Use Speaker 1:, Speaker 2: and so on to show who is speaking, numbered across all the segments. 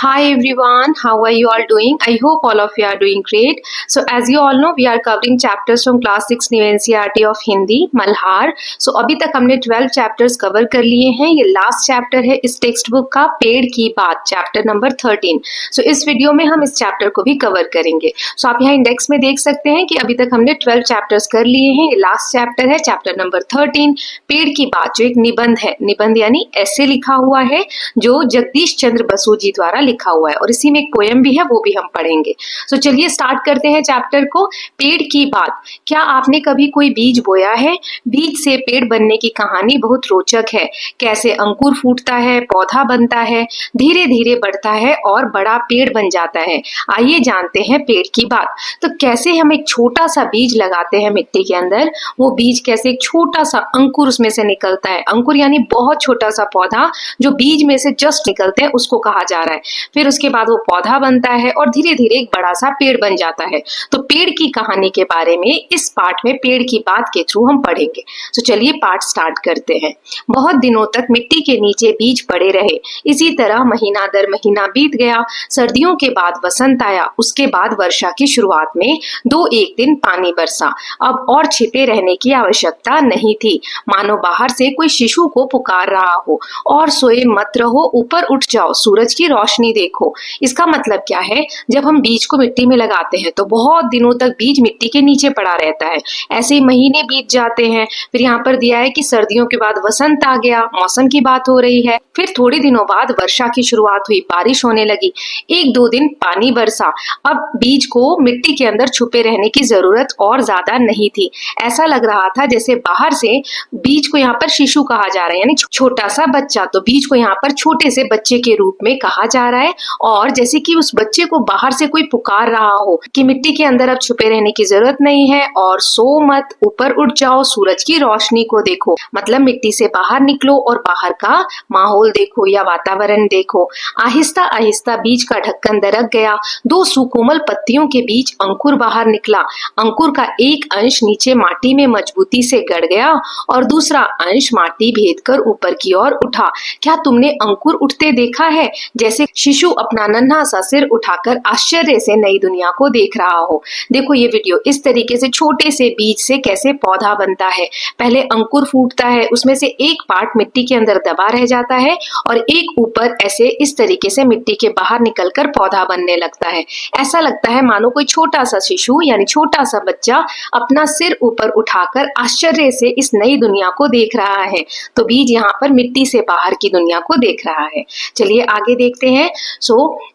Speaker 1: Hi everyone, how are you all doing? I hope all of you are doing great. So as you all know, we are covering chapters from class 6 New NCERT of Hindi Malhar. So अभी तक हमने 12 chapters cover कर लिए हैं. ये last chapter है इस text book का, पेड़ की बात, चैप्टर नंबर 13. So इस वीडियो में हम इस चैप्टर को भी कवर करेंगे. So आप यहाँ इंडेक्स में देख सकते हैं कि अभी तक हमने 12 चैप्टर्स कर लिए हैं. ये लास्ट चैप्टर है, चैप्टर नंबर 13, पेड़ की बात, जो एक निबंध है. निबंध यानी ऐसे लिखा हुआ है जो जगदीश चंद्र बसु जी द्वारा लिखा हुआ है, और इसी में एक पोएम भी है, वो भी हम पढ़ेंगे. सो चलिए स्टार्ट करते हैं चैप्टर को. पेड़ की बात. क्या आपने कभी कोई बीज बोया है? बीज से पेड़ बनने की कहानी बहुत रोचक है. कैसे अंकुर फूटता है, पौधा बनता है, धीरे धीरे बढ़ता है और बड़ा पेड़ बन जाता है. आइए जानते हैं पेड़ की बात. तो कैसे हम एक छोटा सा बीज लगाते हैं मिट्टी के अंदर, वो बीज कैसे एक छोटा सा अंकुर उसमें से निकलता है. अंकुर यानी बहुत छोटा सा पौधा जो बीज में से जस्ट निकलते हैं, उसको कहा जा रहा है. फिर उसके बाद वो पौधा बनता है और धीरे धीरे एक बड़ा सा पेड़ बन जाता है. तो पेड़ की कहानी के बारे में इस पार्ट में पेड़ की बात के थ्रू हम पढ़ेंगे. तो चलिए पार्ट स्टार्ट करते हैं. बहुत दिनों तक मिट्टी के नीचे बीज पड़े रहे. इसी तरह महीना दर महीना बीत गया. सर्दियों के बाद वसंत आया. उसके बाद वर्षा की शुरुआत में एक दिन पानी बरसा. अब और छिपे रहने की आवश्यकता नहीं थी, मानो बाहर से कोई शिशु को पुकार रहा हो. और सोए मत रहो, ऊपर उठ जाओ, सूरज की रोशनी देखो. इसका मतलब क्या है? जब हम बीज को मिट्टी में लगाते हैं तो बहुत दिनों तक बीज मिट्टी के नीचे पड़ा रहता है. ऐसे ही महीने बीत जाते हैं. फिर यहाँ पर दिया है कि सर्दियों के बाद वसंत आ गया. मौसम की बात हो रही है. फिर थोड़े दिनों बाद वर्षा की शुरुआत हुई, बारिश होने लगी. 1-2 दिन पानी बरसा. अब बीज को मिट्टी के अंदर छुपे रहने की जरूरत और ज्यादा नहीं थी. ऐसा लग रहा था जैसे बाहर से बीज को यहाँ पर शिशु कहा जा रहा है, यानी छोटा सा बच्चा. तो बीज को यहाँ पर छोटे से बच्चे के रूप में कहा जा रहा है, और जैसे कि उस बच्चे को बाहर से कोई पुकार रहा हो कि मिट्टी के अंदर अब छुपे रहने की जरूरत नहीं है, और सो मत, ऊपर उठ जाओ, सूरज की रोशनी को देखो. मतलब मिट्टी से बाहर निकलो और बाहर का माहौल देखो या वातावरण देखो. आहिस्ता आहिस्ता बीज का ढक्कन दरक गया. 2 सुकोमल पत्तियों के बीच अंकुर बाहर निकला. अंकुर का एक अंश नीचे माटी में मजबूती से गड़ गया और दूसरा अंश माटी भेद कर ऊपर की ओर उठा. क्या तुमने अंकुर उठते देखा है? जैसे शिशु अपना नन्हा सा सिर उठाकर आश्चर्य से नई दुनिया को देख रहा हो. देखो ये वीडियो, इस तरीके से छोटे से बीज से कैसे पौधा बनता है. पहले अंकुर फूटता है, उसमें से एक पार्ट मिट्टी के अंदर दबा रह जाता है और एक ऊपर ऐसे इस तरीके से मिट्टी के बाहर निकलकर पौधा बनने लगता है. ऐसा लगता है मानो कोई छोटा सा शिशु यानी छोटा सा बच्चा अपना सिर ऊपर उठाकर आश्चर्य से इस नई दुनिया को देख रहा है. तो बीज यहाँ पर मिट्टी से बाहर की दुनिया को देख रहा है. चलिए आगे देखते हैं.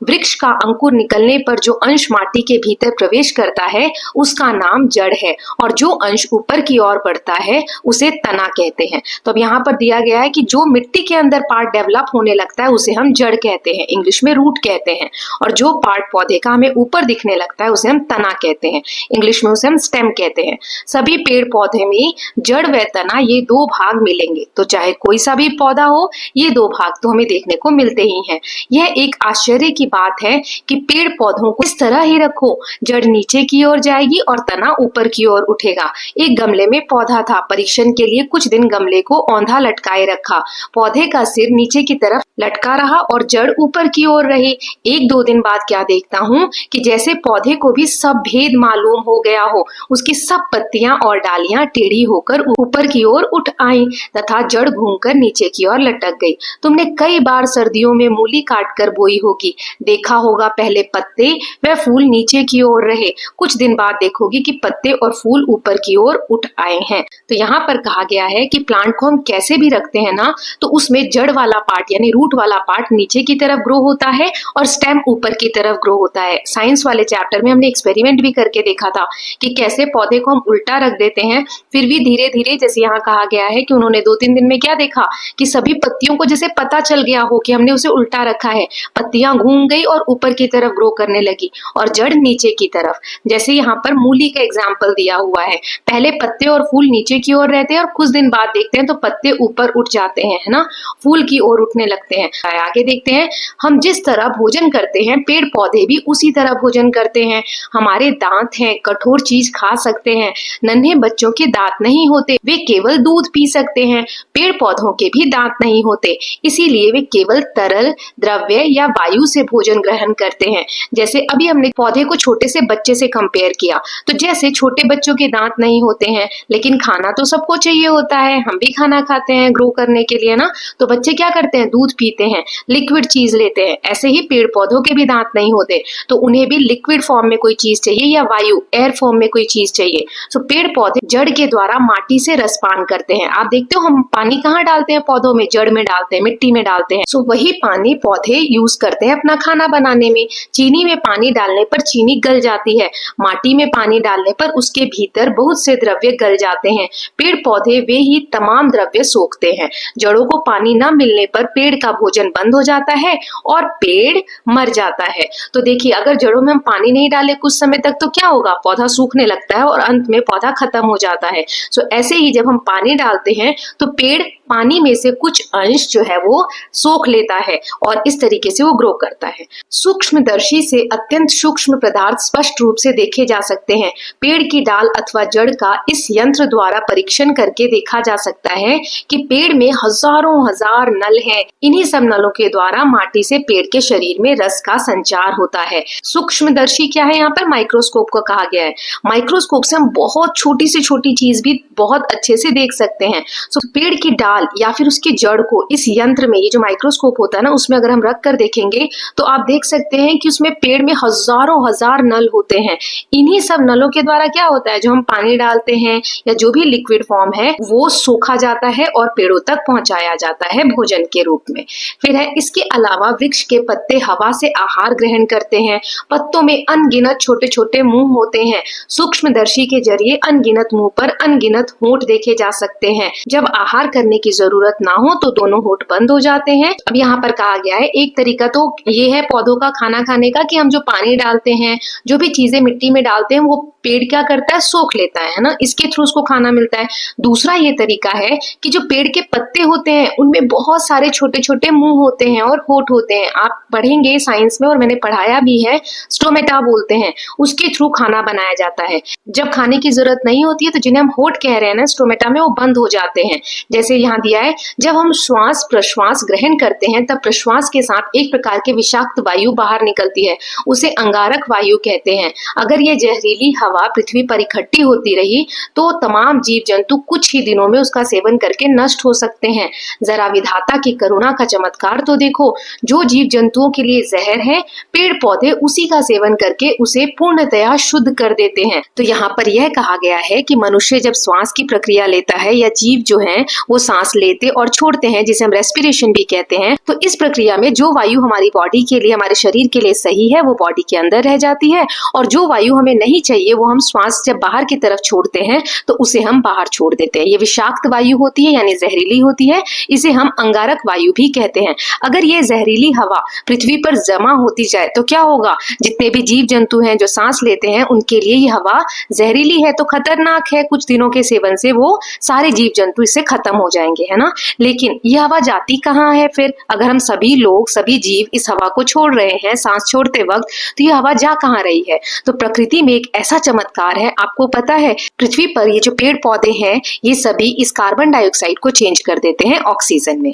Speaker 1: वृक्ष का अंकुर निकलने पर जो अंश माटी के भीतर प्रवेश करता है उसका नाम जड़ है, और जो अंश ऊपर की ओर बढ़ता है उसे तना कहते हैं. तो अब यहाँ पर दिया गया है कि जो मिट्टी के अंदर पार्ट डेवलप होने लगता है उसे हम जड़ कहते हैं, इंग्लिश में रूट कहते हैं. और जो पार्ट पौधे का हमें ऊपर दिखने लगता है उसे हम तना कहते हैं, इंग्लिश में उसे हम स्टेम कहते हैं. सभी पेड़ पौधे में जड़ व तना ये 2 भाग मिलेंगे. तो चाहे कोई सा भी पौधा हो, ये 2 भाग तो हमें देखने को मिलते ही हैं. यह एक आश्चर्य की बात है कि पेड़ पौधों को इस तरह ही रखो, जड़ नीचे की ओर जाएगी और तना ऊपर की ओर उठेगा. एक गमले में पौधा था. परीक्षण के लिए कुछ दिन गमले को औंधा लटकाए रखा. पौधे का सिर नीचे की तरफ लटका रहा और जड़ ऊपर की ओर रही. 1-2 दिन बाद क्या देखता हूँ कि जैसे पौधे को भी सब भेद मालूम हो गया हो. उसकी सब पत्तियां और डालियां टेढ़ी होकर ऊपर की ओर उठ आई तथा जड़ घूमकर नीचे की ओर लटक गई. तुमने कई बार सर्दियों में मूली काटकर बोई होगी. देखा होगा पहले पत्ते व फूल नीचे की ओर रहे, कुछ दिन बाद देखोगे कि पत्ते और फूल ऊपर की ओर उठ आए हैं. तो यहाँ पर कहा गया है कि प्लांट को हम कैसे भी रखते हैं ना, तो उसमें जड़ वाला पार्ट यानी रूट वाला पार्ट नीचे की तरफ ग्रो होता है और स्टेम ऊपर की तरफ ग्रो होता है. साइंस वाले चैप्टर में हमने एक्सपेरिमेंट भी करके देखा था कि कैसे पौधे को हम उल्टा रख देते हैं, फिर भी धीरे धीरे, जैसे यहाँ कहा गया है कि उन्होंने 2-3 दिन में क्या देखा कि सभी पत्तियों को जैसे पता चल गया हो कि हमने उसे उल्टा रखा है. पत्तियां घूम गई और ऊपर की तरफ ग्रो करने लगी और जड़ नीचे की तरफ. जैसे यहाँ पर मूली का एग्जाम्पल दिया हुआ है. पहले पत्ते और फूल नीचे की ओर रहते हैं और कुछ दिन बाद देखते हैं तो पत्ते ऊपर उठ जाते हैं, है ना, फूल की ओर उठने लगते हैं. आगे देखते हैं. हम जिस तरह भोजन करते हैं, पेड़ पौधे भी उसी तरह भोजन करते हैं. हमारे दांत हैं, कठोर चीज खा सकते हैं. नन्हे बच्चों के दांत नहीं होते, वे केवल दूध पी सकते हैं. पेड़ पौधों के भी दांत नहीं होते, इसीलिए वे केवल तरल, द्रव्य या वायु से भोजन ग्रहण करते हैं। जैसे अभी हमने पौधे को छोटे से बच्चे से कंपेयर किया, तो जैसे छोटे बच्चों के दांत नहीं होते हैं, लेकिन खाना तो सबको चाहिए होता है, हम भी खाना खाते हैं ग्रो करने के लिए ना, तो बच्चे क्या करते हैं, दूध पीते हैं, लिक्विड चीज लेते हैं। ऐसे ही पेड़ पौधों के भी दांत नहीं होते, तो उन्हें भी लिक्विड फॉर्म में कोई चीज चाहिए या वायु एयर फॉर्म में कोई चीज चाहिए। सो पेड़ पौधे जड़ के द्वारा माटी से रसपान करते हैं। आप देखते हो हम पानी कहाँ डालते हैं, पौधों में, जड़ में डालते हैं, मिट्टी में डालते हैं। सो वही पानी पौधे यूज करते हैं अपना खाना बनाने में। चीनी में पानी डालने पर चीनी गल जाती है, माटी में पानी डालने पर उसके भीतर बहुत से द्रव्य गल जाते हैं। पेड़ पौधे वे ही तमाम द्रव्य सोखते हैं। जड़ों को पानी न मिलने पर पेड़ का भोजन बंद हो जाता है और पेड़ मर जाता है। तो देखिए, अगर जड़ों में हम पानी नहीं डाले कुछ समय तक तो क्या होगा, पौधा सूखने लगता है और अंत में पौधा खत्म हो जाता है। सो ऐसे ही जब हम पानी डालते हैं तो पेड़ पानी में से कुछ अंश जो है वो सोख लेता है और इस तरीके से वो ग्रो करता है। सूक्ष्मदर्शी से अत्यंत सूक्ष्म पदार्थ स्पष्ट रूप से देखे जा सकते हैं। पेड़ की डाल अथवा जड़ का इस यंत्र द्वारा परीक्षण करके देखा जा सकता है कि पेड़ में हजारों हजार नल हैं। इन्हीं सब नलों के द्वारा माटी से पेड़ के शरीर में रस का संचार होता है। सूक्ष्मदर्शी क्या है, यहाँ पर माइक्रोस्कोप को कहा गया है। माइक्रोस्कोप से हम बहुत छोटी से छोटी चीज भी बहुत अच्छे से देख सकते हैं। सो पेड़ की डाल या फिर उसकी जड़ को इस यंत्र में, ये जो माइक्रोस्कोप होता है ना, उसमें अगर हम रख कर देखेंगे तो आप देख सकते हैं कि उसमें पेड़ में हजारों हजार नल होते हैं। इन्हीं सब नलों के द्वारा क्या होता है, जो हम पानी डालते हैं या जो भी लिक्विड फॉर्म है वो सोखा जाता है और पेड़ों तक पहुंचाया जाता है भोजन के रूप में। फिर है, इसके अलावा वृक्ष के पत्ते हवा से आहार ग्रहण करते हैं। पत्तों में अनगिनत छोटे छोटे मुंह होते हैं। सूक्ष्मदर्शी के जरिए अनगिनत मुंह पर अनगिनत होंठ देखे जा सकते हैं। जब आहार करने की जरूरत ना हो तो दोनों होंठ बंद हो जाते हैं। अब यहाँ पर कहा गया है, एक तरीका तो ये है पौधों का खाना खाने का कि हम जो पानी डालते हैं, जो भी चीजें मिट्टी में डालते हैं, वो पेड़ क्या करता है, सोख लेता है ना, इसके थ्रू उसको खाना मिलता है। दूसरा ये तरीका है कि जो पेड़ के पत्ते होते हैं उनमें बहुत सारे छोटे छोटे मुंह होते हैं और होंठ होते हैं। आप पढ़ेंगे साइंस में और मैंने पढ़ाया भी है, स्टोमेटा बोलते हैं, उसके थ्रू खाना बनाया जाता है। जब खाने की जरूरत नहीं होती है तो जिन्हें हम होंठ कह रहे हैं ना स्टोमेटा में, वो बंद हो जाते हैं। जैसे यहाँ दिया है, जब हम श्वास प्रश्वास ग्रहण करते हैं तब प्रश्वास के साथ एक प्रकार के विषाक्त वायु बाहर निकलती है, उसे अंगारक वायु कहते हैं। अगर ये जहरीली हवा पृथ्वी पर इकट्ठी होती रही तो तमाम जीव जंतु कुछ ही दिनों में उसका सेवन करके नष्ट हो सकते हैं। जरा विधाता की करुणा का चमत्कार तो देखो, जो जीव जंतुओं के लिए जहर है, पेड़ पौधे उसी का सेवन करके उसे पूर्णतया शुद्ध कर देते हैं। तो यहाँ पर यह कहा गया है कि मनुष्य जब श्वास की प्रक्रिया लेता है या जीव जो है वो सांस लेते और छोड़ते हैं, जिसे हम रेस्पिरेशन भी कहते हैं, तो इस प्रक्रिया में जो वायु हमारी बॉडी के लिए, हमारे शरीर के लिए सही है, वो बॉडी के अंदर रह जाती है, और जो वायु हमें नहीं चाहिए वो हम श्वास जब बाहर की तरफ छोड़ते हैं तो उसे हम बाहर छोड़ देते हैं। ये विषाक्त वायु होती है, यानी जहरीली होती है, इसे हम अंगारक वायु भी कहते हैं। अगर ये जहरीली हवा पृथ्वी पर जमा होती जाए तो क्या होगा, जितने भी जीव जंतु हैं जो सांस लेते हैं उनके लिए ये हवा जहरीली है तो खतरनाक है। कुछ दिनों के सेवन से वो सारे जीव जंतु इससे खत्म हो जाएंगे, है ना। लेकिन यह हवा जाती कहाँ है फिर, अगर हम सभी लोग, सभी जीव इस हवा को छोड़ रहे हैं सांस छोड़ते वक्त, तो यह हवा जा कहाँ रही है। तो प्रकृति में एक ऐसा चमत्कार है, आपको पता है पृथ्वी पर ये जो पेड़ पौधे हैं ये सभी इस कार्बन डाइऑक्साइड को चेंज कर देते हैं ऑक्सीजन में।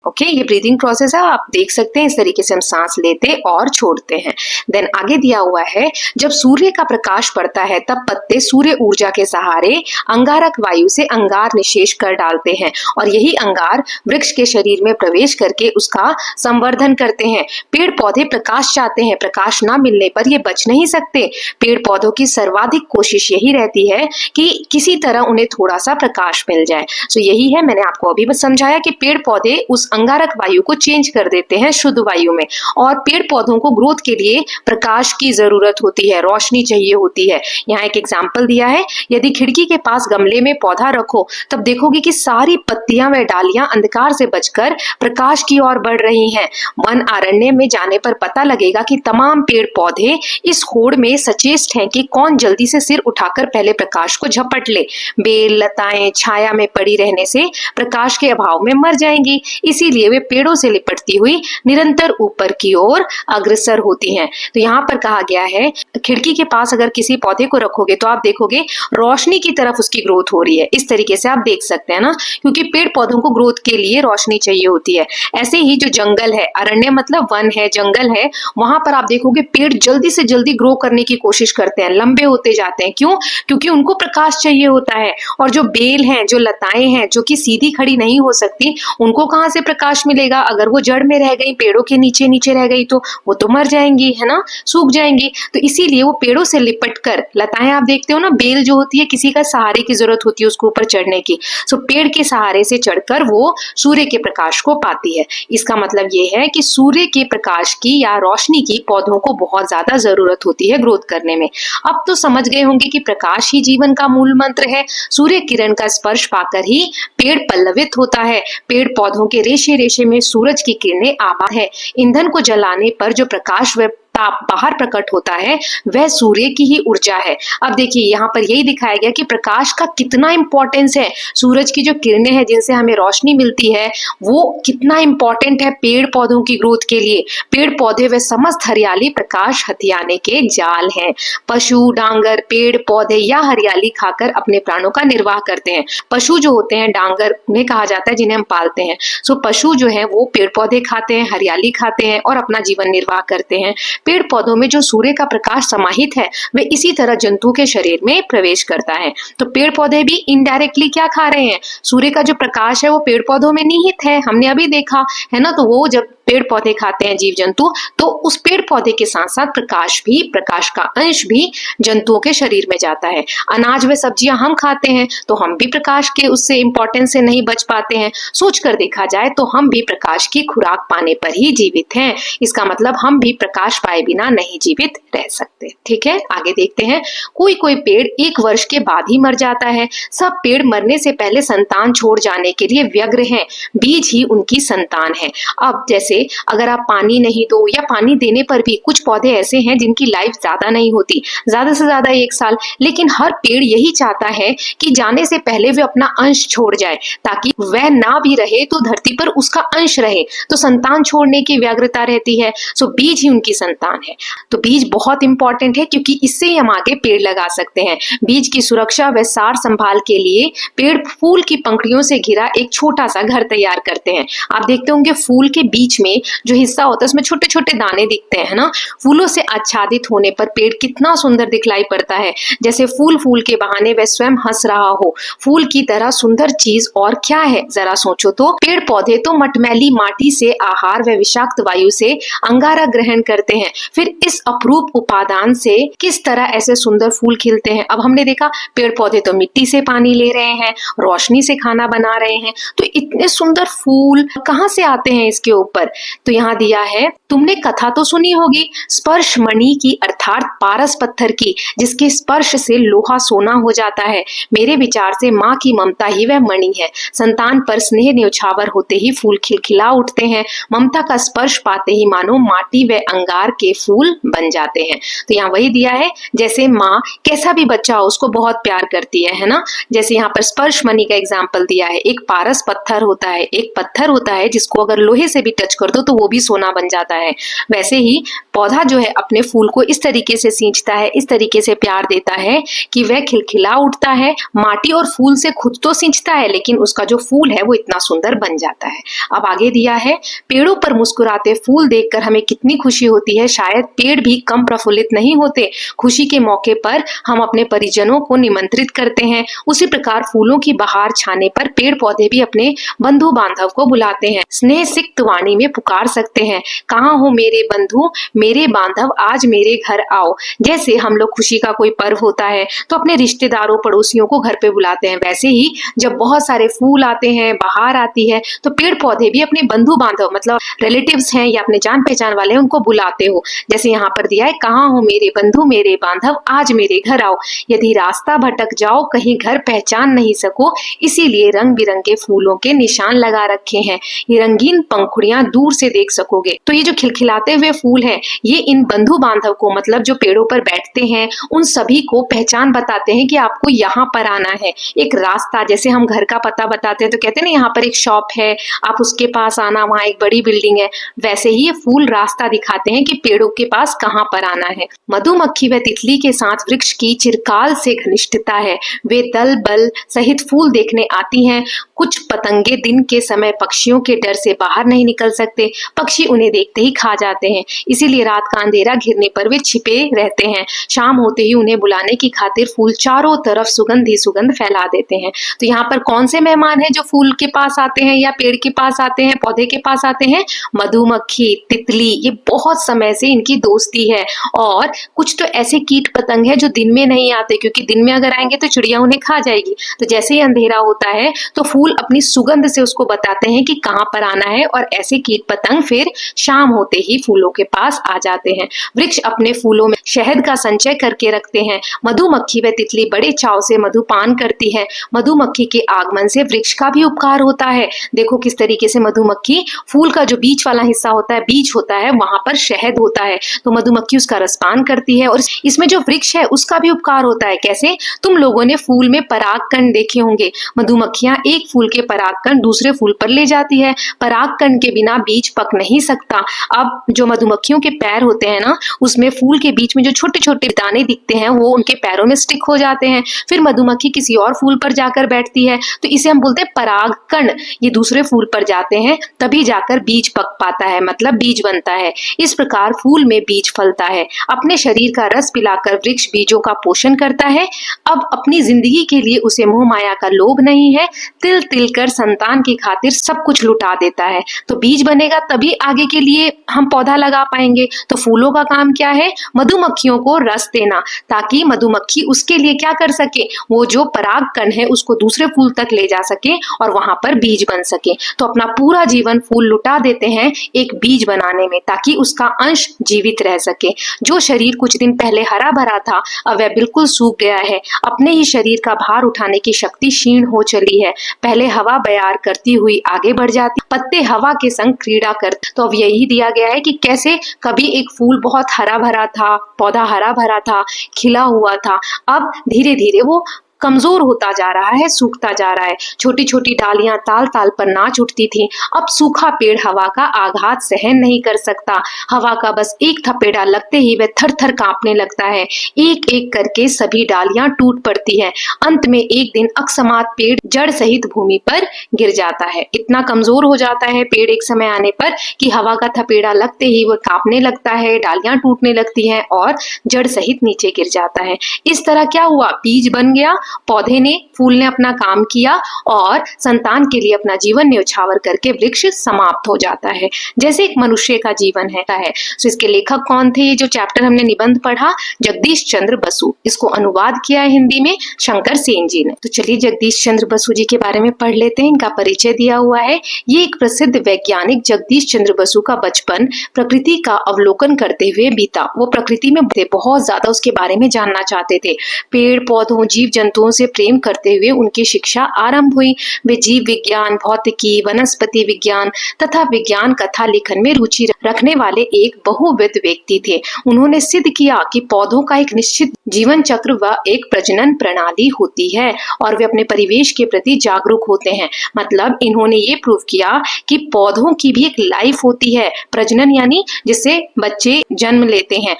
Speaker 1: ओके, ये ब्रीदिंग प्रोसेस है, आप देख सकते हैं इस तरीके से हम सांस लेते और छोड़ते हैं। देन आगे दिया हुआ है, जब सूर्य का प्रकाश पड़ता है तब पत्ते सूर्य ऊर्जा के सहारे अंगारक वायु से अंगार निषेच कर डालते हैं और यही अंगार वृक्ष के शरीर में प्रवेश करके उसका संवर्धन करते हैं। पेड़ पौधे प्रकाश चाहते हैं, प्रकाश ना मिलने पर ये बच नहीं सकते। पेड़ पौधों की सर्वाधिक कोशिश यही रहती है कि किसी तरह उन्हें थोड़ा सा प्रकाश मिल जाए। तो यही है, मैंने आपको अभी बस समझाया कि पेड़ पौधे उस अंगारक वायु को चेंज कर देते हैं शुद्ध वायु में, और पेड़ पौधों को ग्रोथ के लिए प्रकाश की जरूरत होती है, रोशनी चाहिए होती है। यहाँ एक एग्जाम्पल दिया है, यदि खिड़की के पास गमले में पौधा रखो तब देखोगे कि सारी पत्तियां व डालियां अंधकार से बचकर प्रकाश की ओर बढ़ रही हैं। वन अरण्य में जाने पर पता लगेगा कि तमाम पेड़ पौधे इस होड़ में सचेष्ट हैं कि कौन जल्दी से सिर उठाकर पहले प्रकाश को झपट ले। बेल लताएं छाया में पड़ी रहने से प्रकाश के अभाव में मर जाएंगी। इसी इसीलिए वे पेड़ों से लिपटती हुई निरंतर ऊपर की ओर अग्रसर होती हैं। तो यहाँ पर कहा गया है खिड़की के पास अगर किसी पौधे को रखोगे तो आप देखोगे रोशनी की तरफ उसकी ग्रोथ हो रही है। इस तरीके से आप देख सकते हैं ना, क्योंकि पेड़ पौधों को ग्रोथ के लिए रोशनी चाहिए होती है। ऐसे ही जो जंगल है, अरण्य मतलब वन है, जंगल है, वहां पर आप देखोगे पेड़ जल्दी से जल्दी ग्रो करने की कोशिश करते हैं, लंबे होते जाते हैं। क्यों? क्योंकि उनको प्रकाश चाहिए होता है। और जो बेल हैं, जो लताएं हैं, जो कि सीधी खड़ी नहीं हो सकती, उनको कहाँ से प्रकाश मिलेगा? अगर वो जड़ में रह गई, पेड़ों के नीचे नीचे रह गई, तो वो तो मर जाएंगी, है ना, सूख जाएंगी। तो इसीलिए वो पेड़ों से लिपट कर, लताएं आप देखते हो ना, बेल जो होती है किसी का सहारे की जरूरत होती है उसको ऊपर चढ़ने की, सो पेड़ के सहारे से चढ़कर वो सूर्य के प्रकाश को पाती है। इसका मतलब ये है कि सूर्य के प्रकाश की या रोशनी की पौधों को बहुत ज्यादा जरूरत होती है ग्रोथ करने में। अब तो समझ गए होंगे कि प्रकाश ही जीवन का मूल मंत्र है। सूर्य किरण का स्पर्श पाकर ही पेड़ पल्लवित होता है। पेड़ पौधों के रेशे रेशे में सूरज की किरणें आबाद है। ईंधन को जलाने पर जो प्रकाश व ताप बाहर प्रकट होता है वह सूर्य की ही ऊर्जा है। अब देखिए यहाँ पर यही दिखाया गया कि प्रकाश का कितना इंपॉर्टेंस है। सूरज की जो किरणें हैं जिनसे हमें रोशनी मिलती है वो कितना इंपॉर्टेंट है पेड़ पौधों की ग्रोथ के लिए। पेड़ पौधे व समस्त हरियाली प्रकाश हथियाने के जाल हैं। पशु, डांगर, पेड़ पौधे या हरियाली खाकर अपने प्राणों का निर्वाह करते हैं। पशु जो होते हैं, डांगर उन्हें कहा जाता है जिन्हें हम पालते हैं। सो पशु जो है वो पेड़ पौधे खाते हैं, हरियाली खाते हैं और अपना जीवन निर्वाह करते हैं। पेड़ पौधों में जो सूर्य का प्रकाश समाहित है वह इसी तरह जंतु के शरीर में प्रवेश करता है। तो पेड़ पौधे भी इनडायरेक्टली क्या खा रहे हैं? सूर्य का जो प्रकाश है वो पेड़ पौधों में निहित है, हमने अभी देखा है ना। तो वो जब पेड़ पौधे खाते हैं जीव जंतु, तो उस पेड़ पौधे के साथ साथ प्रकाश का अंश भी जंतुओं के शरीर में जाता है। अनाज व सब्जियां हम खाते हैं तो हम भी प्रकाश के उससे इंपॉर्टेंस से नहीं बच पाते हैं। सोच कर देखा जाए तो हम भी प्रकाश की खुराक पाने पर ही जीवित हैं। इसका मतलब हम भी प्रकाश पाए बिना नहीं जीवित रह सकते। ठीक है, आगे देखते हैं। कोई कोई पेड़ 1 वर्ष के बाद ही मर जाता है। सब पेड़ मरने से पहले संतान छोड़ जाने के लिए व्यग्र हैं। बीज ही उनकी संतान है। अब जैसे अगर आप पानी नहीं दो या पानी देने पर भी कुछ पौधे ऐसे हैं जिनकी लाइफ ज्यादा नहीं होती, ज्यादा से ज्यादा 1 साल, लेकिन हर पेड़ यही चाहता है कि जाने से पहले वे अपना अंश छोड़ जाए, ताकि वह ना भी रहे तो धरती पर उसका अंश रहे। तो संतान छोड़ने की व्यग्रता रहती है। सो बीज ही उनकी संतान है। तो बीज बहुत इंपॉर्टेंट है क्योंकि इससे ही हम आगे पेड़ लगा सकते हैं। बीज की सुरक्षा व सार संभाल के लिए पेड़ फूल की पंखुड़ियों से घिरा एक छोटा सा घर तैयार करते हैं। आप देखते होंगे फूल के बीच में जो हिस्सा होता है उसमें छोटे छोटे दाने दिखते हैं ना। फूलों से आच्छादित होने पर पेड़ कितना सुंदर दिखलाई पड़ता है, जैसे फूल के बहाने वह स्वयं हंस रहा हो। फूल की तरह सुंदर चीज और क्या है, जरा सोचो तो। पेड़ पौधे तो मटमैली माटी से आहार व विषाक्त वायु से अंगारा ग्रहण करते हैं, फिर इस अपरूप उपादान से किस तरह ऐसे सुंदर फूल खिलते हैं। अब हमने देखा पेड़ पौधे तो मिट्टी से पानी ले रहे हैं, रोशनी से खाना बना रहे हैं, तो इतने सुंदर फूल कहाँ से आते हैं इसके ऊपर। तो यहाँ दिया है, तुमने कथा तो सुनी होगी स्पर्श मणि की, अर्थात पारस पत्थर की, जिसके स्पर्श से लोहा सोना हो जाता है। मेरे विचार से माँ की ममता ही वह मणि है। संतान पर स्नेह न्यौछावर होते ही फूल खिलखिला उठते हैं। ममता का स्पर्श पाते ही मानो माटी व अंगार के फूल बन जाते हैं। तो यहाँ वही दिया है, जैसे माँ कैसा भी बच्चा हो उसको बहुत प्यार करती है ना। जैसे यहाँ पर स्पर्श मणि का एग्जाम्पल दिया है। एक पारस पत्थर होता है, एक पत्थर होता है जिसको अगर लोहे से भी टच कर दो तो वो भी सोना बन जाता है। वैसे ही पौधा जो है अपने फूल को इस तरीके से सींचता है, इस तरीके से प्यार देता है कि वह खिलखिला उठता है। माटी और फूल से खुद तो सींचता है लेकिन उसका जो फूल है वो इतना सुंदर बन जाता है। अब आगे दिया है, पेड़ों पर मुस्कुराते फूल देखकर हमें कितनी खुशी होती है। शायद पेड़ भी कम प्रफुल्लित नहीं होते। खुशी के मौके पर हम अपने परिजनों को निमंत्रित करते हैं। उसी प्रकार फूलों की बहार छाने पर पेड़ पौधे भी अपने बंधु बांधव को बुलाते हैं। स्नेह सिक्त वाणी में पुकार सकते हैं, कहाँ हो मेरे बंधु, मेरे बांधव, आज मेरे घर आओ। जैसे हम लोग खुशी का कोई पर्व होता है तो अपने रिश्तेदारों पड़ोसियों को घर पे बुलाते हैं, वैसे ही जब बहुत सारे फूल आते हैं, बहार आती है, तो पेड़ पौधे भी अपने बंधु बांधव मतलब रिलेटिव्स हैं या अपने जान पहचान वाले हैं उनको बुलाते हो हो। जैसे यहाँ पर दिया है, कहाँ हो मेरे बंधु मेरे बांधव, आज मेरे घर आओ। यदि रास्ता भटक जाओ, कहीं घर पहचान नहीं सको, इसीलिए रंग बिरंगे फूलों के निशान लगा रखे हैं। ये रंगीन पंखुड़ियां दूर से देख सकोगे। तो ये जो खिलखिलाते हुए फूल हैं, ये इन बंधु बांधव को, मतलब जो पेड़ों पर बैठते हैं, उन सभी को पहचान बताते हैं कि आपको यहाँ पर आना है। एक रास्ता, जैसे हम घर का पता बताते हैं तो कहते हैं ना यहाँ पर एक शॉप है, आप उसके पास आना, वहाँ एक बड़ी बिल्डिंग है। वैसे ही ये फूल रास्ता दिखाते हैं कि पेड़ों के पास कहाँ पर आना है। मधुमक्खी व तितली के साथ वृक्ष की चिरकाल से घनिष्ठता है। वे दल बल सहित फूल देखने आती हैं। कुछ पतंगे दिन के समय पक्षियों के डर से बाहर नहीं निकल सकते, पक्षी उन्हें देखते ही खा जाते हैं, इसीलिए रात का अंधेरा घिरने पर वे छिपे रहते हैं। शाम होते ही उन्हें बुलाने की खातिर फूल चारों तरफ सुगंध ही सुगंध फैला देते हैं। तो यहाँ पर कौन से मेहमान हैं जो फूल के पास आते हैं या पेड़ के पास आते हैं, पौधे के पास आते हैं? मधुमक्खी, तितली, ये बहुत समय से इनकी दोस्ती है। और कुछ तो ऐसे कीट पतंग है जो दिन में नहीं आते, क्योंकि दिन में अगर आएंगे तो चिड़िया उन्हें खा जाएगी। तो जैसे ही अंधेरा होता है तो फूल अपनी सुगंध से उसको बताते हैं कि कहाँ पर आना है, और ऐसे कीट पतंग फिर शाम होते ही फूलों के पास आ जाते हैं। वृक्ष अपने फूलों में शहद का संचय करके रखते हैं। मधुमक्खी व तितली बड़े चाव से मधुपान करती है। मधुमक्खी के आगमन से वृक्ष का भी उपकार होता है। देखो किस तरीके से मधुमक्खी, फूल का जो बीच वाला हिस्सा होता है, बीज होता है, वहां पर शहद होता है, तो मधुमक्खी उसका रसपान करती है। और इसमें जो वृक्ष है उसका भी उपकार होता है। कैसे? तुम लोगों ने फूल में परागकण देखे होंगे। मधुमक्खियां एक फूल के परागकण दूसरे फूल पर ले जाती है। परागकण के बिना बीज पक नहीं सकता। अब जो मधुमक्खियों के पैर होते हैं ना, उसमें फूल के बीच में जो छोटे छोटे दाने दिखते हैं वो उनके पैरों में स्टिक हो जाते हैं। फिर मधुमक्खी किसी और फूल पर जाकर बैठती है, तो इसे हम बोलते हैं परागकण। ये दूसरे फूल पर जाते हैं, तभी जाकर बीज पक पाता है, मतलब बीज बनता है। इस प्रकार फूल में बीज फलता है। अपने शरीर का रस पिलाकर वृक्ष बीजों का पोषण करता है। अब अपनी जिंदगी के लिए उसे मोह माया का लोभ नहीं है। तिल तिल कर संतान की खातिर सब कुछ लुटा देता है। तो बीज बनेगा तभी आगे के लिए हम पौधा लगा पाएंगे। तो फूलों का काम क्या है? मधुमक्खियों को रस देना, ताकि मधुमक्खी उसके लिए क्या कर सके, वो जो परागकण है उसको दूसरे फूल तक ले जा सके और वहां पर बीज बन सके। तो अपना पूरा जीवन फूल लुटा देते हैं एक बीज बनाने में, ताकि उसका अंश जीवित रह सके। जो शरीर कुछ दिन पहले हरा भरा था, अब वह बिल्कुल सूख गया है। अपने ही शरीर का भार उठाने की शक्ति क्षीण हो चली है। पहले हवा बयार करती हुई आगे बढ़ जाती, पत्ते हवा के संग क्रीड़ा करते। तो अब यही दिया गया है कि कैसे कभी एक फूल बहुत हरा भरा था, पौधा हरा भरा था, खिला हुआ था, अब धीरे धीरे वो कमजोर होता जा रहा है, सूखता जा रहा है। छोटी छोटी डालियां ताल ताल पर नाच उठती थी। अब सूखा पेड़ हवा का आघात सहन नहीं कर सकता। हवा का बस एक थपेड़ा लगते ही वह थर थर कांपने लगता है। एक एक करके सभी डालियां टूट पड़ती है। अंत में एक दिन अकस्मात पेड़ जड़ सहित भूमि पर गिर जाता है। इतना कमजोर हो जाता है पेड़ एक समय आने पर कि हवा का थपेड़ा लगते ही वह कांपने लगता है, डालियां टूटने लगती हैं और जड़ सहित नीचे गिर जाता है। इस तरह क्या हुआ? बीज बन गया, पौधे ने, फूल ने अपना काम किया और संतान के लिए अपना जीवन न्यौछावर करके वृक्ष समाप्त हो जाता है। जैसे एक मनुष्य का जीवन है। तो इसके लेखक कौन थे? ये जो चैप्टर हमने निबंध पढ़ा, जगदीश चंद्र बसु। इसको अनुवाद किया है हिंदी में शंकर सेन जी ने। तो चलिए जगदीश चंद्र बसु जी के बारे में पढ़ लेते हैं। इनका परिचय दिया हुआ है। ये एक प्रसिद्ध वैज्ञानिक जगदीश चंद्र बसु का बचपन प्रकृति का अवलोकन करते हुए बीता। वो प्रकृति में बहुत ज्यादा उसके बारे में जानना चाहते थे। पेड़ पौधों, जीव जंतुओं से प्रेम करते हुए उनकी शिक्षा आरंभ हुई। वे जीव विज्ञान, भौतिकी, वनस्पति विज्ञान तथा विज्ञान कथा लेखन में रुचि रखने वाले एक बहुविध व्यक्ति थे। उन्होंने सिद्ध किया कि पौधों का एक निश्चित जीवन चक्र व एक प्रजनन प्रणाली होती है और वे अपने परिवेश के प्रति जागरूक होते हैं। मतलब इन्होंने ये प्रूव किया कि पौधों की भी एक लाइफ होती है, प्रजनन यानी जिससे बच्चे जन्म लेते हैं।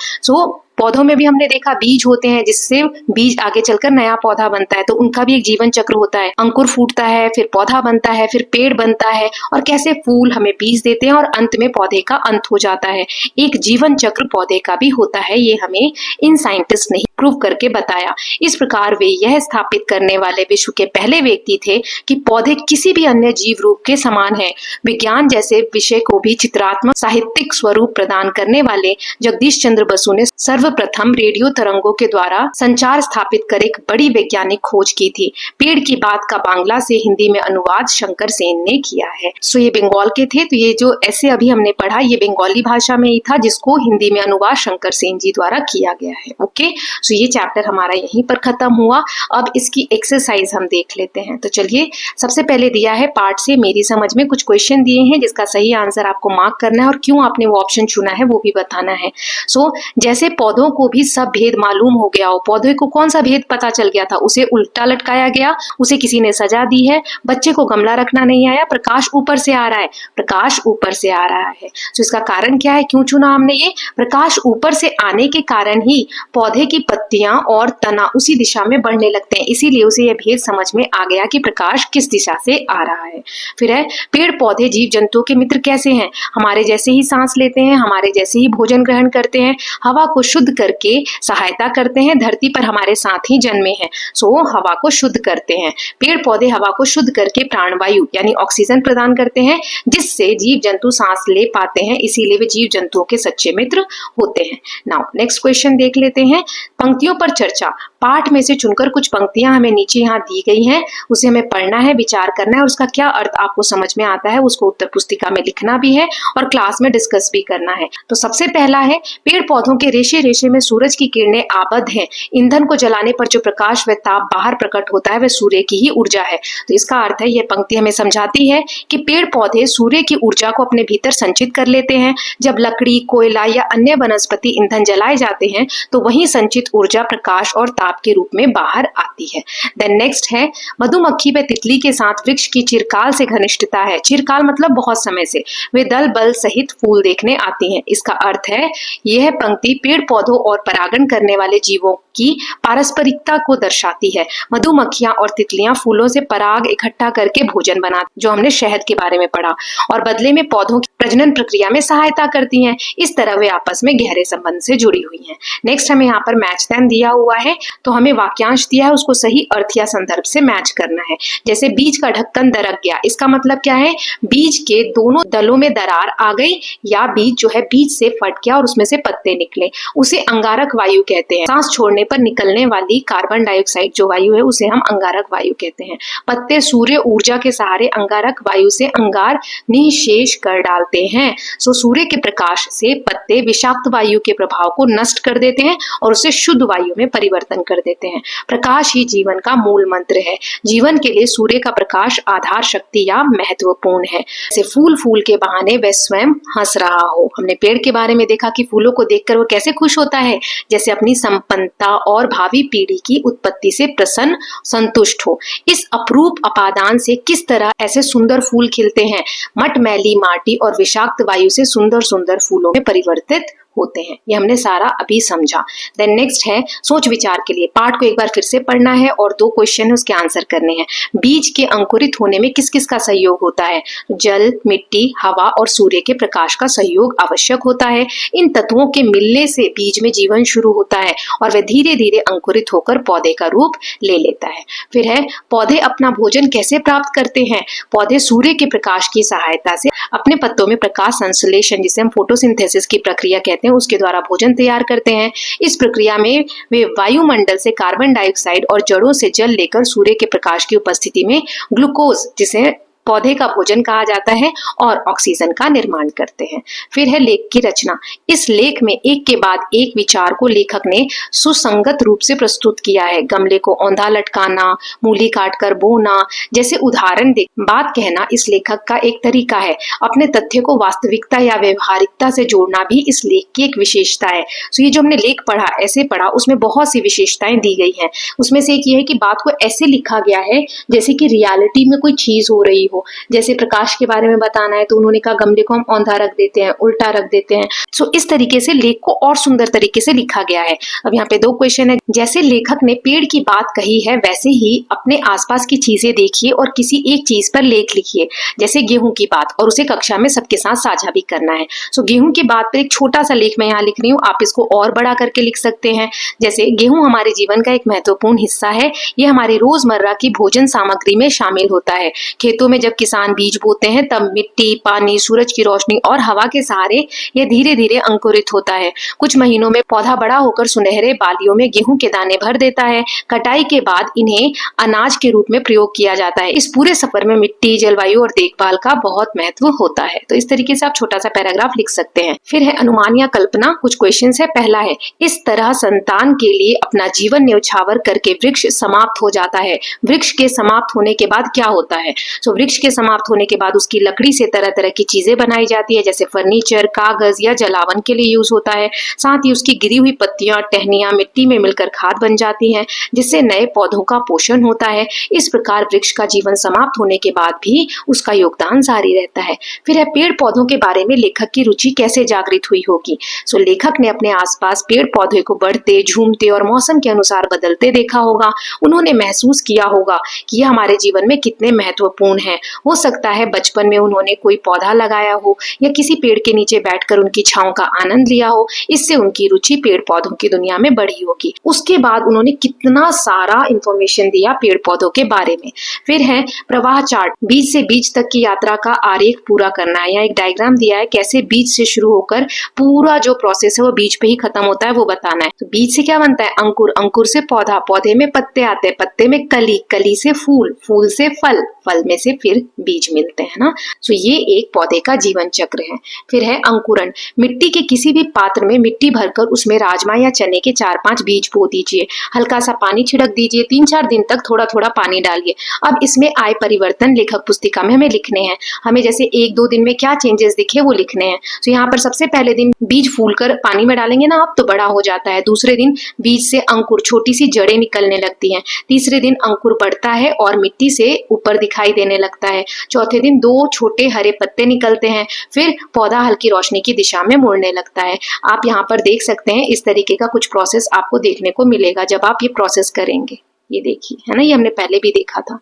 Speaker 1: पौधों में भी हमने देखा बीज होते हैं, जिससे बीज आगे चलकर नया पौधा बनता है। तो उनका भी एक जीवन चक्र होता है। अंकुर फूटता है, फिर पौधा बनता है, फिर पेड़ बनता है, और कैसे फूल हमें बीज देते हैं और अंत में पौधे का अंत हो जाता है। एक जीवन चक्र पौधे का भी होता है। ये हमें इन साइंटिस्ट ने प्रूव करके बताया। इस प्रकार वे यह स्थापित करने वाले विश्व के पहले व्यक्ति थे कि पौधे किसी भी अन्य जीव रूप के समान है। विज्ञान जैसे विषय को भी चित्रात्मक साहित्यिक स्वरूप प्रदान करने वाले जगदीश चंद्र बसु ने सर्वप्रथम रेडियो तरंगों के द्वारा संचार स्थापित कर एक बड़ी वैज्ञानिक खोज की थी। पेड़ की बात का बांग्ला से हिंदी में अनुवाद शंकर सेन ने किया है। सो ये बंगाल के थे, तो ये जो ऐसे अभी हमने पढ़ा ये बंगाली भाषा में ही था, जिसको हिंदी में अनुवाद शंकर सेन जी द्वारा किया गया है। ओके, सो ये चैप्टर हमारा यहीं पर खत्म हुआ। अब इसकी एक्सरसाइज हम देख लेते हैं। तो चलिए, सबसे पहले दिया है पार्ट से मेरी समझ में कुछ क्वेश्चन दिए हैं, जिसका सही आंसर आपको मार्क करना है और क्यों आपने वो ऑप्शन चुना है वो भी बताना है। सो जैसे पौधों को भी सब भेद मालूम हो गया हो, पौधे को कौन सा भेद पता चल गया था, उसे उल्टा लटकाया गया, उसे किसी ने सजा दी है, बच्चे को गमला रखना नहीं आया, प्रकाश ऊपर से आ रहा है, प्रकाश ऊपर से आ रहा है। तो इसका कारण क्या है, क्यों चुना हमने ये? प्रकाश ऊपर से आने के कारण ही पौधे की पत्तियां और तना उसी दिशा में बढ़ने लगते हैं, इसीलिए उसे यह भेद समझ में आ गया कि प्रकाश किस दिशा से आ रहा है। फिर है, पेड़ पौधे जीव जंतुओं के मित्र कैसे हैं? हमारे जैसे ही सांस लेते हैं, हमारे जैसे ही भोजन ग्रहण करते हैं, हवा को शुद्ध करके सहायता करते हैं, धरती पर हमारे साथ ही जन्मे हैं, सो हवा को शुद्ध करते हैं। पेड़ पौधे हवा को शुद्ध करके प्राणवायु यानी ऑक्सीजन प्रदान करते हैं, जिससे जीव जंतु सांस ले पाते हैं, इसीलिए वे जीव जंतुओं के सच्चे मित्र होते हैं। नाउ नेक्स्ट क्वेश्चन देख लेते हैं। पंक्तियों पर चर्चा, पाठ में से चुनकर कुछ पंक्तियां हमें नीचे यहाँ दी गई हैं, उसे हमें पढ़ना है, विचार करना है और उसका क्या अर्थ आपको समझ में आता है उसको उत्तर पुस्तिका में लिखना भी है और क्लास में डिस्कस भी करना है। तो सबसे पहला है, पेड़ पौधों के रेशे रेशे में सूरज की किरणें आबद्ध हैं, ईंधन को जलाने पर जो प्रकाश व ताप बाहर प्रकट होता है वह सूर्य की ही ऊर्जा है। तो इसका अर्थ है, यह पंक्ति हमें समझाती है कि पेड़ पौधे सूर्य की ऊर्जा को अपने भीतर संचित कर लेते हैं। जब लकड़ी, कोयला या अन्य वनस्पति ईंधन जलाए जाते हैं तो वही संचित ऊर्जा प्रकाश और ताप के रूप में बाहर आती है। देन नेक्स्ट है, मधुमक्खी व तितली के साथ वृक्ष की चिरकाल से घनिष्ठता है। चिरकाल मतलब बहुत समय से। वे दल बल सहित फूल देखने आती हैं। इसका अर्थ है, यह पंक्ति पेड़ पौधों और परागण करने वाले जीवों की पारस्परिकता को दर्शाती है। मधुमक्खियां और तितलियां फूलों से पराग इकट्ठा करके भोजन बनाती, जो हमने शहद के बारे में पढ़ा, और बदले में पौधों की प्रजनन प्रक्रिया में सहायता करती हैं। इस तरह वे आपस में गहरे संबंध से जुड़ी हुई हैं। नेक्स्ट हमें यहाँ पर मैच देम दिया हुआ है, तो हमें वाक्यांश दिया है, उसको सही अर्थ या संदर्भ से मैच करना है। जैसे बीज का ढक्कन दरक गया, इसका मतलब क्या है, बीज के दोनों दलों में दरार आ गई या बीज जो है बीज से फट गया और उसमें से पत्ते निकले, उसे अंगारक वायु कहते हैं। सांस छोड़ने पर निकलने वाली कार्बन डाइऑक्साइड जो वायु है उसे हम अंगारक वायु कहते हैं। पत्ते सूर्य ऊर्जा के सहारे अंगारक वायु से अंगार निःशेष कर डालते हैं। सो सूर्य के प्रकाश से पत्ते विषाक्त वायु के प्रभाव को नष्ट कर देते हैं और उसे शुद्ध वायु में परिवर्तन कर देते हैं। प्रकाश ही जीवन का मूल मंत्र है। जीवन के लिए सूर्य का प्रकाश आधार शक्ति या महत्वपूर्ण है। जैसे फूल फूल के बहाने वह स्वयं हंस रहा हो। हमने पेड़ के बारे में देखा कि फूलों को देखकर वो कैसे खुश होता है, जैसे अपनी संपन्नता और भावी पीढ़ी की उत्पत्ति से प्रसन्न संतुष्ट हो। इस अपूर्व अपादान से किस तरह ऐसे सुंदर फूल खिलते हैं, मटमैली माटी और विषाक्त वायु से सुंदर सुंदर फूलों में परिवर्तित होते हैं। ये हमने सारा अभी समझा। देन नेक्स्ट है, सोच विचार के लिए पाठ को एक बार फिर से पढ़ना है और 2 क्वेश्चन है उसके आंसर करने हैं। बीज के अंकुरित होने में किस किस का सहयोग होता है? जल, मिट्टी, हवा और सूर्य के प्रकाश का सहयोग आवश्यक होता है। इन तत्वों के मिलने से बीज में जीवन शुरू होता है और वह धीरे धीरे अंकुरित होकर पौधे का रूप ले लेता है। फिर है, पौधे अपना भोजन कैसे प्राप्त करते हैं? पौधे सूर्य के प्रकाश की सहायता से अपने पत्तों में प्रकाश संश्लेषण, जिसे हम फोटोसिंथेसिस की प्रक्रिया कहते हैं, उसके द्वारा भोजन तैयार करते हैं। इस प्रक्रिया में वे वायुमंडल से कार्बन डाइऑक्साइड और जड़ों से जल लेकर सूर्य के प्रकाश की उपस्थिति में ग्लूकोज, जिसे पौधे का भोजन कहा जाता है, और ऑक्सीजन का निर्माण करते हैं। फिर है लेख की रचना। इस लेख में एक के बाद एक विचार को लेखक ने सुसंगत रूप से प्रस्तुत किया है। गमले को औंधा लटकाना, मूली काटकर बोना जैसे उदाहरण दे बात कहना इस लेखक का एक तरीका है। अपने तथ्य को वास्तविकता या व्यवहारिकता से जोड़ना भी इस लेख की एक विशेषता है। तो ये जो हमने लेख पढ़ा, ऐसे पढ़ा, उसमें बहुत सी विशेषताएं दी गई हैं। उसमें से एक ये है कि बात को ऐसे लिखा गया है जैसे कि रियलिटी में कोई चीज हो रही हो। जैसे प्रकाश के बारे में बताना है तो उन्होंने कहा गमले को हम औंधा रख देते हैं, उल्टा रख देते हैं। सो इस तरीके से लेख को और सुंदर तरीके से लिखा गया है। अब यहाँ पे 2 क्वेश्चन है। जैसे लेखक ने पेड़ की बात कही है, वैसे ही अपने आसपास की चीजें देखिए और किसी एक चीज पर लेख लिखिए। जैसे गेहूं की बात, और उसे कक्षा में सबके साथ साझा भी करना है। सो गेहूं की बात पर एक छोटा सा लेख मैं यहाँ लिख रही हूँ, आप इसको और बड़ा करके लिख सकते हैं। जैसे गेहूं हमारे जीवन का एक महत्वपूर्ण हिस्सा है। ये हमारी रोजमर्रा की भोजन सामग्री में शामिल होता है। खेतों में जब किसान बीज बोते हैं तब मिट्टी, पानी, सूरज की रोशनी और हवा के सहारे ये धीरे धीरे अंकुरित होता है। कुछ महीनों में पौधा बड़ा होकर सुनहरे बालियों में गेहूं के दाने भर देता है। कटाई के बाद इन्हें अनाज के रूप में प्रयोग किया जाता है। इस पूरे सफर में मिट्टी, जलवायु और देखभाल का बहुत महत्व होता है। तो इस तरीके से आप छोटा सा पैराग्राफ लिख सकते हैं। फिर है अनुमान या कल्पना। कुछ क्वेश्चंस है। पहला है, इस तरह संतान के लिए अपना जीवन न्यौछावर करके वृक्ष समाप्त हो जाता है। वृक्ष के समाप्त होने के बाद क्या होता है? तो वृक्ष के समाप्त होने के बाद उसकी लकड़ी से तरह तरह की चीजें बनाई जाती है, जैसे फर्नीचर, कागज या जलावन के लिए यूज होता है। साथ ही उसकी गिरी हुई पत्तियां, टहनियां मिट्टी में मिलकर खाद बन जाती हैं, जिससे नए पौधों का पोषण होता है। इस प्रकार वृक्ष का जीवन समाप्त होने के बाद भी उसका योगदान जारी रहता है। फिर है, पेड़ पौधों के बारे में लेखक की रुचि कैसे जागृत हुई होगी? सो लेखक ने अपने आसपास पेड़ पौधे को बढ़ते, झूमते और मौसम के अनुसार बदलते देखा होगा। उन्होंने महसूस किया होगा कि यह हमारे जीवन में कितने महत्वपूर्ण है। हो सकता है बचपन में उन्होंने कोई पौधा लगाया हो या किसी पेड़ के नीचे बैठकर उनकी छांव का आनंद लिया हो। इससे उनकी रुचि पेड़ पौधों की दुनिया में बढ़ी होगी। उसके बाद उन्होंने कितना सारा इंफॉर्मेशन दिया पेड़ पौधों के बारे में। फिर है प्रवाह चार्ट। बीज से बीज तक की यात्रा का आरेख पूरा करना है। यहाँ एक डायग्राम दिया है, कैसे बीज से शुरू होकर पूरा जो प्रोसेस है वो बीज पे ही खत्म होता है, वो बताना है। तो बीज से क्या बनता है? अंकुर, अंकुर से पौधा, पौधे में पत्ते आते हैं, पत्ते में कली, कली से फूल, फूल से फल, फल में से फिर बीज मिलते हैं ना। तो ये एक पौधे का जीवन चक्र है। फिर है अंकुरण। मिट्टी के किसी भी पात्र में मिट्टी भरकर उसमें राजमा या चने के 4-5 बीज बो दीजिए। हल्का सा पानी छिड़क दीजिए। 3-4 दिन तक थोड़ा थोड़ा पानी डालिए। अब इसमें आए परिवर्तन लेखक पुस्तिका में हमें लिखने हैं। हमें जैसे 1-2 दिन में क्या चेंजेस दिखे वो लिखने हैं। तो यहाँ पर सबसे पहले दिन बीज फूलकर पानी में डालेंगे ना आप, तो बड़ा हो जाता है। दूसरे दिन बीज से अंकुर, छोटी सी जड़ें निकलने लगती हैं। तीसरे दिन अंकुर बढ़ता है और मिट्टी से ऊपर दिखाई देने लगता है। चौथे दिन 2 छोटे हरे पत्ते निकलते हैं। फिर पौधा हल्की रोशनी की दिशा में मुड़ने लगता है। आप यहाँ पर देख सकते हैं, इस तरीके का कुछ प्रोसेस आपको देखने को मिलेगा जब आप ये प्रोसेस करेंगे। ये देखिए, है ना, ये हमने पहले भी देखा था,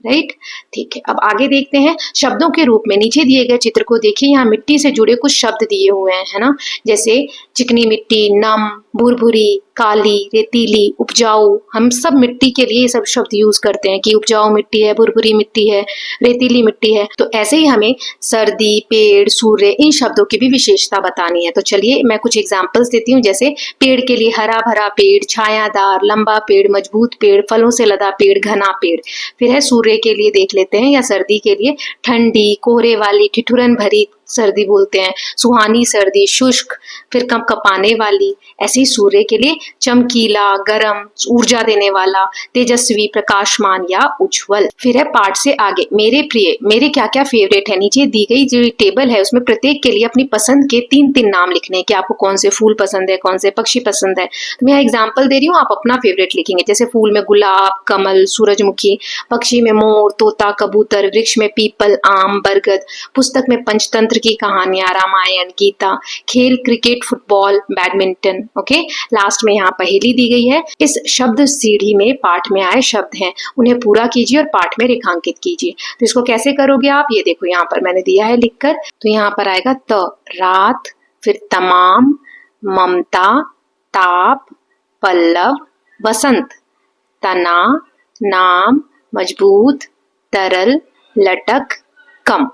Speaker 1: राइट। ठीक है, अब आगे देखते हैं शब्दों के रूप में। नीचे दिए गए चित्र को देखिए, यहाँ मिट्टी से जुड़े कुछ शब्द दिए हुए हैं, है ना, जैसे चिकनी मिट्टी, नम, भुरभुरी, काली, रेतीली, उपजाऊ। हम सब मिट्टी के लिए ये सब शब्द यूज करते हैं कि उपजाऊ मिट्टी है, भुरभुरी मिट्टी है, रेतीली मिट्टी है। तो ऐसे ही हमें सर्दी, पेड़, सूर्य, इन शब्दों की भी विशेषता बतानी है। तो चलिए मैं कुछ एग्जांपल्स देती हूँ। जैसे पेड़ के लिए हरा भरा पेड़, छायादार, लंबा पेड़, मजबूत पेड़, फलों से लदा पेड़, घना पेड़। फिर है सूर्य के लिए देख लेते हैं, या सर्दी के लिए ठंडी, कोहरे वाली, ठिठुरन भरी सर्दी बोलते हैं, सुहानी सर्दी, शुष्क, फिर कम कपाने वाली। ऐसी सूर्य के लिए चमकीला, गरम, ऊर्जा देने वाला, तेजस्वी, प्रकाशमान या उज्जवल। फिर है पाठ से आगे, मेरे प्रिय, मेरे क्या क्या फेवरेट है। नीचे दी गई जो टेबल है उसमें प्रत्येक के लिए अपनी पसंद के 3-3 नाम लिखने हैं कि आपको कौन से फूल पसंद है, कौन से पक्षी पसंद है। तो मैं यहाँ एग्जाम्पल दे रही हूँ, आप अपना फेवरेट लिखेंगे। जैसे फूल में गुलाब, कमल, सूरजमुखी, पक्षी में मोर, तोता, कबूतर, वृक्ष में पीपल, आम, बरगद, पुस्तक में पंचतंत्र की कहानियां, रामायण, गीता, खेल, cricket, football, badminton. Okay, last में यहाँ पहेली दी गई है। इस शब्द सीढ़ी में पाठ में आए शब्द हैं, उन्हें पूरा कीजिए और पाठ में रेखांकित कीजिए। तो इसको कैसे करोगे आप, ये देखो यहाँ पर मैंने दिया है लिखकर। तो यहाँ पर आएगा त, रात, फिर तमाम, ममता, ताप, पल्लव, बसंत, तना, नाम, मजबूत, तरल, लटक, कम।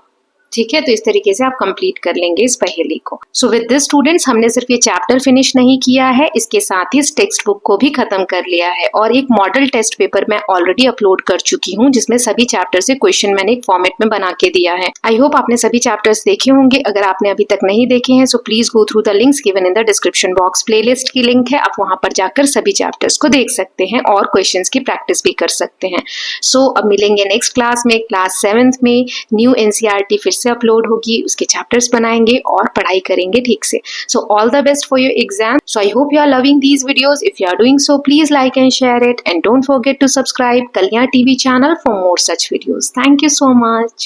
Speaker 1: ठीक है, तो इस तरीके से आप कंप्लीट कर लेंगे इस पहेली को। सो विद दिस स्टूडेंट्स, हमने सिर्फ ये चैप्टर फिनिश नहीं किया है, इसके साथ ही इस टेक्स्ट बुक को भी खत्म कर लिया है। और एक मॉडल टेस्ट पेपर मैं ऑलरेडी अपलोड कर चुकी हूँ, जिसमें सभी चैप्टर से क्वेश्चन मैंने एक फॉर्मेट में बना के दिया है। आई होप आपने सभी चैप्टर्स देखे होंगे। अगर आपने अभी तक नहीं देखे हैं, so please go through the links given in the description box. Playlist की लिंक है, आप वहां पर जाकर सभी चैप्टर्स को देख सकते हैं और क्वेश्चंस की प्रैक्टिस भी कर सकते हैं। सो अब मिलेंगे नेक्स्ट क्लास में, क्लास 7th में। न्यू एनसीईआरटी फिर से अपलोड होगी, उसके चैप्टर्स बनाएंगे और पढ़ाई करेंगे ठीक से। So all the best for your exam. So I hope you are loving these videos. If you are doing so, please like and share it, and don't forget to subscribe Kalyan TV channel for more such videos. Thank you so much.